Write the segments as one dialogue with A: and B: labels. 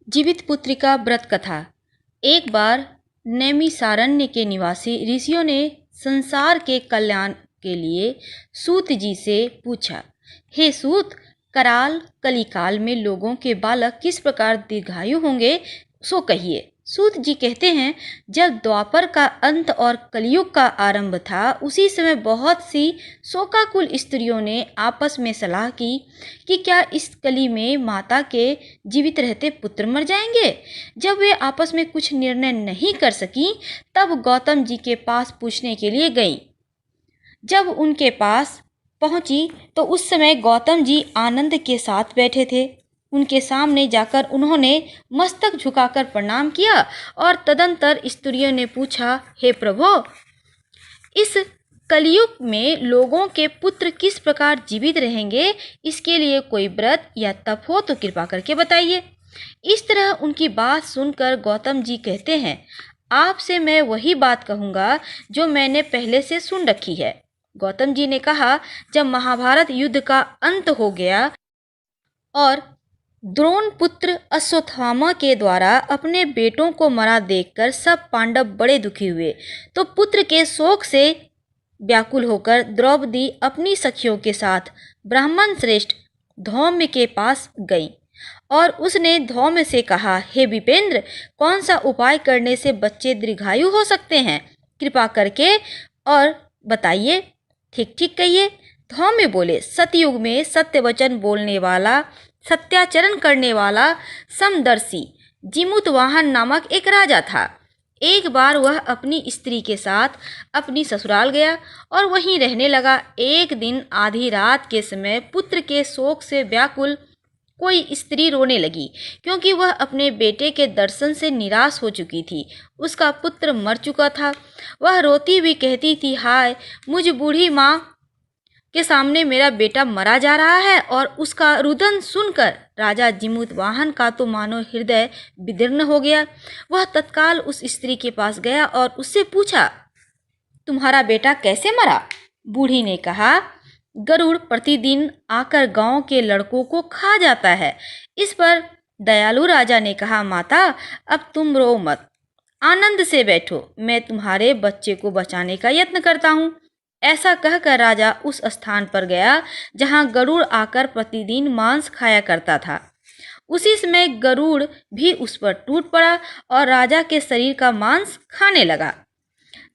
A: जीवित पुत्रिका व्रत कथा। एक बार नैमिषारण्य के निवासी ऋषियों ने संसार के कल्याण के लिए सूत जी से पूछा, हे सूत, कराल कलिकाल में लोगों के बालक किस प्रकार दीर्घायु होंगे, सो कहिए। सूत जी कहते हैं, जब द्वापर का अंत और कलयुग का आरंभ था, उसी समय बहुत सी शोकाकुल स्त्रियों ने आपस में सलाह की कि क्या इस कली में माता के जीवित रहते पुत्र मर जाएंगे। जब वे आपस में कुछ निर्णय नहीं कर सकी, तब गौतम जी के पास पूछने के लिए गईं। जब उनके पास पहुंची तो उस समय गौतम जी आनंद के साथ बैठे थे। उनके सामने जाकर उन्होंने मस्तक झुकाकर प्रणाम किया और तदंतर स्त्रियों ने पूछा, हे प्रभु, इस कलयुग में लोगों के पुत्र किस प्रकार जीवित रहेंगे, इसके लिए कोई व्रत या तप हो तो कृपा करके बताइए। इस तरह उनकी बात सुनकर गौतम जी कहते हैं, आपसे मैं वही बात कहूँगा जो मैंने पहले से सुन रखी है। गौतम जी ने कहा, जब महाभारत युद्ध का अंत हो गया और द्रोण पुत्र अश्वत्थामा के द्वारा अपने बेटों को मरा देखकर सब पांडव बड़े दुखी हुए, तो पुत्र के शोक से व्याकुल होकर द्रौपदी अपनी सखियों के साथ ब्राह्मण श्रेष्ठ धौम्य के पास गई और उसने धौम्य से कहा, हे विपेंद्र, कौन सा उपाय करने से बच्चे दीर्घायु हो सकते हैं, कृपा करके और बताइए। ठीक ठीक कहिए। धौम्य बोले, सतयुग में सत्य वचन बोलने वाला, सत्याचरण करने वाला समदर्शी जिमुतवाहन नामक एक राजा था। एक बार वह अपनी स्त्री के साथ अपनी ससुराल गया और वहीं रहने लगा। एक दिन आधी रात के समय पुत्र के शोक से व्याकुल कोई स्त्री रोने लगी, क्योंकि वह अपने बेटे के दर्शन से निराश हो चुकी थी। उसका पुत्र मर चुका था। वह रोती हुई कहती थी, हाय, मुझ बूढ़ी माँ के सामने मेरा बेटा मरा जा रहा है। और उसका रुदन सुनकर राजा जिमुतवाहन का तो मानो हृदय विदीर्ण हो गया। वह तत्काल उस स्त्री के पास गया और उससे पूछा, तुम्हारा बेटा कैसे मरा? बूढ़ी ने कहा, गरुड़ प्रतिदिन आकर गांव के लड़कों को खा जाता है। इस पर दयालु राजा ने कहा, माता, अब तुम रो मत, आनंद से बैठो, मैं तुम्हारे बच्चे को बचाने का यत्न करता हूँ। ऐसा कहकर राजा उस स्थान पर गया जहाँ गरुड़ आकर प्रतिदिन मांस खाया करता था। उसी समय गरुड़ भी उस पर टूट पड़ा और राजा के शरीर का मांस खाने लगा।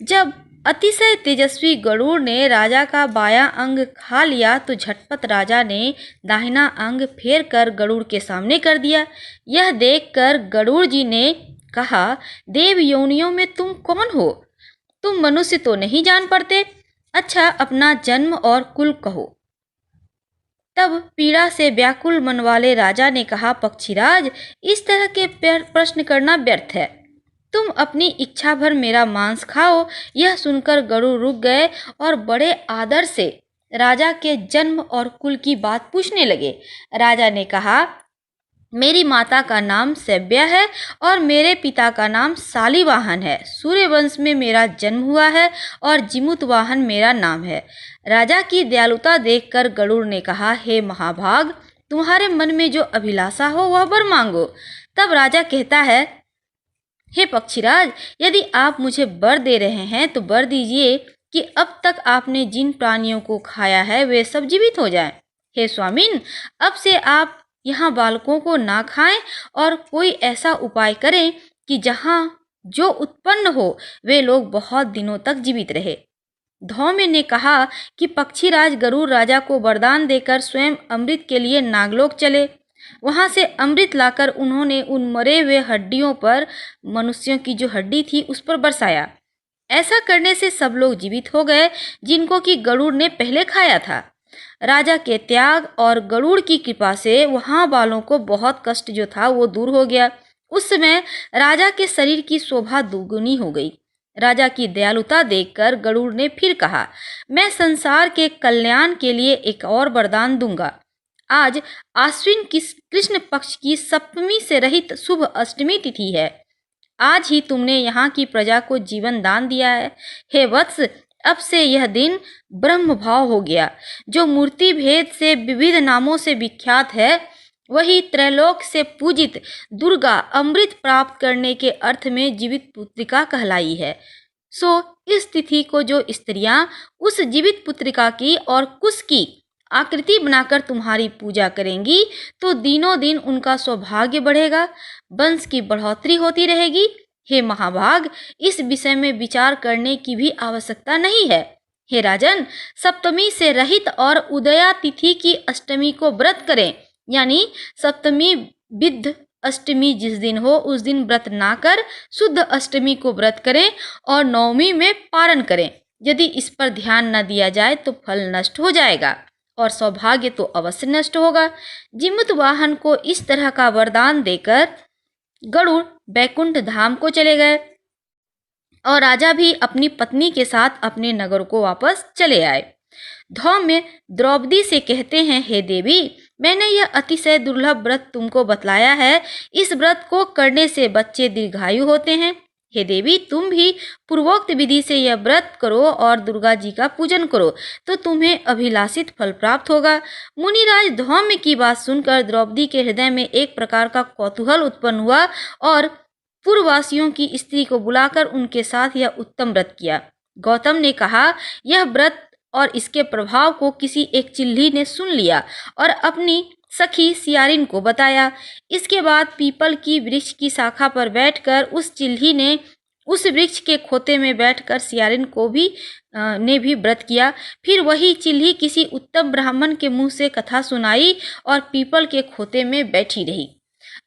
A: जब अतिशय तेजस्वी गरुड़ ने राजा का बायां अंग खा लिया तो झटपट राजा ने दाहिना अंग फेर कर गरुड़ के सामने कर दिया। यह देखकर गरुड़ जी ने कहा, देव योनियों में तुम कौन हो? तुम मनुष्य तो नहीं जान पड़ते। अच्छा, अपना जन्म और कुल कहो। तब पीड़ा से व्याकुल मन वाले राजा ने कहा, पक्षीराज, इस तरह के प्रश्न करना व्यर्थ है। तुम अपनी इच्छा भर मेरा मांस खाओ। यह सुनकर गरुड़ रुक गए और बड़े आदर से राजा के जन्म और कुल की बात पूछने लगे। राजा ने कहा, मेरी माता का नाम सैव्या है और मेरे पिता का नाम शालिवाहन है। सूर्यवंश में मेरा जन्म हुआ है और जिमुतवाहन मेरा नाम है। राजा की दयालुता देखकर गरुड़ ने कहा, हे महाभाग, तुम्हारे मन में जो अभिलाषा हो वह वर मांगो। तब राजा कहता है, हे पक्षीराज, यदि आप मुझे वर दे रहे हैं तो वर दीजिए कि अब तक आपने जिन प्राणियों को खाया है वे सब जीवित हो जाएं। हे स्वामिन, अब से आप यहाँ बालकों को ना खाएं और कोई ऐसा उपाय करें कि जहाँ जो उत्पन्न हो वे लोग बहुत दिनों तक जीवित रहे। धौम्य ने कहा कि पक्षीराज गरुड़ राजा को वरदान देकर स्वयं अमृत के लिए नागलोक चले। वहां से अमृत लाकर उन्होंने उन मरे हुए हड्डियों पर मनुष्यों की जो हड्डी थी उस पर बरसाया। ऐसा करने से सब लोग जीवित हो गए जिनको कि गरुड़ ने पहले खाया था। राजा के त्याग और गरुड़ की कृपा से वहां वालों को बहुत कष्ट जो था वो दूर हो गया। उस समय राजा के शरीर की शोभा दुगुनी हो गई। राजा की दयालुता देखकर गरुड़ ने फिर कहा, मैं संसार के कल्याण के लिए एक और वरदान दूंगा। आज आश्विन की कृष्ण पक्ष की सप्तमी से रहित शुभ अष्टमी तिथि है। आज ही तुमने यहाँ की प्रजा को जीवन दान दिया है। हे वत्स, अब से यह दिन ब्रह्म भाव हो गया। जो मूर्ति भेद से विविध नामों से विख्यात है वही त्रैलोक से पूजित दुर्गा अमृत प्राप्त करने के अर्थ में जीवित पुत्रिका कहलाई है। सो इस तिथि को जो स्त्रियां उस जीवित पुत्रिका की और कुश की आकृति बनाकर तुम्हारी पूजा करेंगी तो दिनों दिन उनका सौभाग्य बढ़ेगा, वंश की बढ़ोतरी होती रहेगी। हे महाभाग, इस विषय में विचार करने की भी आवश्यकता नहीं है। हे राजन, सप्तमी से रहित और उदया तिथि की अष्टमी को व्रत करें, यानी सप्तमी विद्ध अष्टमी जिस दिन हो उस दिन व्रत ना कर शुद्ध अष्टमी को व्रत करें और नवमी में पारण करें। यदि इस पर ध्यान न दिया जाए तो फल नष्ट हो जाएगा और सौभाग्य तो अवश्य नष्ट होगा। जीमूत वाहन को इस तरह का वरदान देकर गरुड़ बैकुंठ धाम को चले गए और राजा भी अपनी पत्नी के साथ अपने नगर को वापस चले आए। धौम्य द्रौपदी से कहते हैं, हे देवी, मैंने यह अतिशय दुर्लभ व्रत तुमको बतलाया है। इस व्रत को करने से बच्चे दीर्घायु होते हैं। हे देवी, तुम भी पूर्वोक्त विधि से यह व्रत करो और दुर्गा जी का पूजन करो तो तुम्हें अभिलाषित फल प्राप्त होगा। मुनिराज धौम्य की बात सुनकर द्रौपदी के हृदय में एक प्रकार का कौतूहल उत्पन्न हुआ और पूर्ववासियों की स्त्री को बुलाकर उनके साथ यह उत्तम व्रत किया। गौतम ने कहा, यह व्रत और इसके प्रभाव को किसी एक चिल्ली ने सुन लिया और अपनी सखी सियारिन को बताया। इसके बाद पीपल की वृक्ष की शाखा पर बैठकर उस चिल्ली ने उस वृक्ष के खोते में बैठकर सियारिन को भी ने भी व्रत किया। फिर वही चिल्ली किसी उत्तम ब्राह्मण के मुंह से कथा सुनाई और पीपल के खोते में बैठी रही।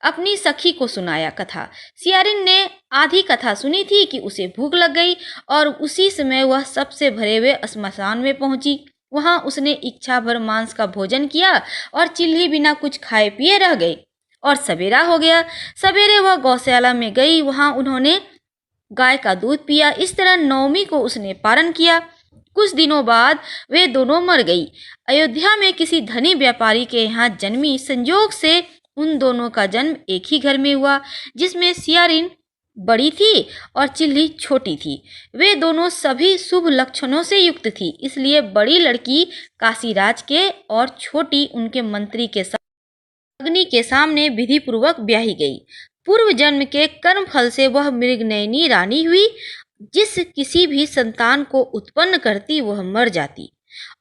A: अपनी सखी को सुनाया कथा। सियारिन ने आधी कथा सुनी थी कि उसे भूख लग गई और उसी समय वह सबसे भरे हुए श्मशान में पहुंची। वहां उसने इच्छा भर मांस का भोजन किया और चिल्ली बिना कुछ खाए पिए रह गई और सवेरा हो गया। सवेरे वह गौशाला में गई, वहां उन्होंने गाय का दूध पिया। इस तरह नवमी को उसने पारण किया। कुछ दिनों बाद वे दोनों मर गई। अयोध्या में किसी धनी व्यापारी के यहाँ जन्मी। संयोग से उन दोनों का जन्म एक ही घर में हुआ, जिसमें सियारिन बड़ी थी और चिल्ली छोटी थी। वे दोनों सभी शुभ लक्षणों से युक्त थी, इसलिए बड़ी लड़की काशीराज के और छोटी उनके मंत्री के साथ अग्नि के सामने विधि पूर्वक ब्याही गई। पूर्व जन्म के कर्म फल से वह मृगनयनी रानी हुई। जिस किसी भी संतान को उत्पन्न करती वह मर जाती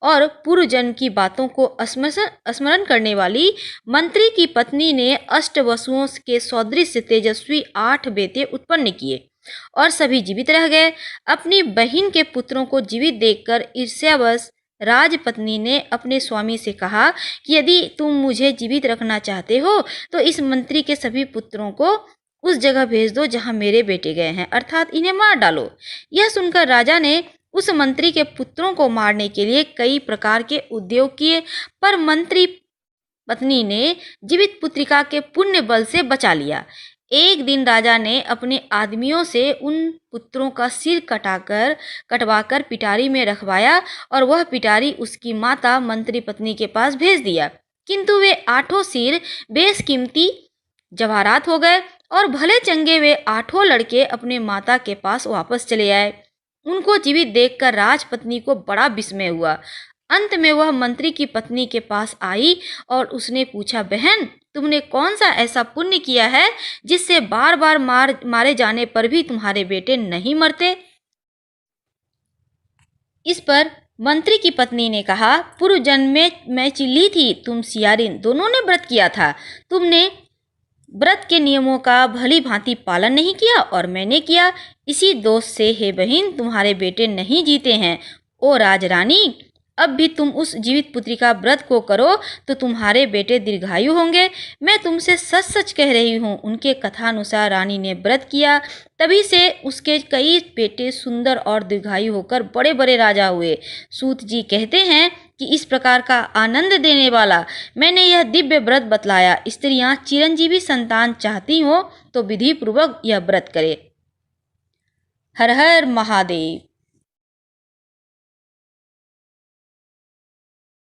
A: और पूर्व जन्म की बातों को स्मरण करने वाली मंत्री की पत्नी ने अष्ट वसुओं के सदृश तेजस्वी 8 बेटे उत्पन्न किए और सभी जीवित रह गए। अपनी बहन के पुत्रों को जीवित देखकर ईर्ष्यावश राजपत्नी ने अपने स्वामी से कहा कि यदि तुम मुझे जीवित रखना चाहते हो तो इस मंत्री के सभी पुत्रों को उस जगह भेज दो जहां मेरे बेटे गए हैं, अर्थात इन्हें मार डालो। यह सुनकर राजा ने उस मंत्री के पुत्रों को मारने के लिए कई प्रकार के उद्योग किए, पर मंत्री पत्नी ने जीवित पुत्रिका के पुण्य बल से बचा लिया। एक दिन राजा ने अपने आदमियों से उन पुत्रों का सिर कटवाकर पिटारी में रखवाया और वह पिटारी उसकी माता मंत्री पत्नी के पास भेज दिया। किंतु वे 8 सिर बेशकीमती जवाहरात हो गए और भले चंगे वे 8 लड़के अपने माता के पास वापस चले आए। उनको जीवित देखकर राजपत्नी को बड़ा विस्मय हुआ। अंत में वह मंत्री की पत्नी के पास आई और उसने पूछा, बहन, तुमने कौन सा ऐसा पुण्य किया है जिससे बार बार मारे जाने पर भी तुम्हारे बेटे नहीं मरते? इस पर मंत्री की पत्नी ने कहा, पूर्व जन्म में मैं चिल्ली थी, तुम सियारिन, दोनों ने व्रत किया था। तुमने व्रत के नियमों का भली भांति पालन नहीं किया और मैंने किया। इसी दोष से हे बहन तुम्हारे बेटे नहीं जीते हैं। ओ राजरानी, अब भी तुम उस जीवित पुत्री का व्रत को करो तो तुम्हारे बेटे दीर्घायु होंगे। मैं तुमसे सच सच कह रही हूँ। उनके कथानुसार रानी ने व्रत किया, तभी से उसके कई बेटे सुंदर और दीर्घायु होकर बड़े बड़े राजा हुए। सूत जी कहते हैं कि इस प्रकार का आनंद देने वाला मैंने यह दिव्य व्रत बतलाया। स्त्रियां चिरंजीवी संतान चाहती हो तो विधि पूर्वक यह व्रत करे। हर हर महादेव।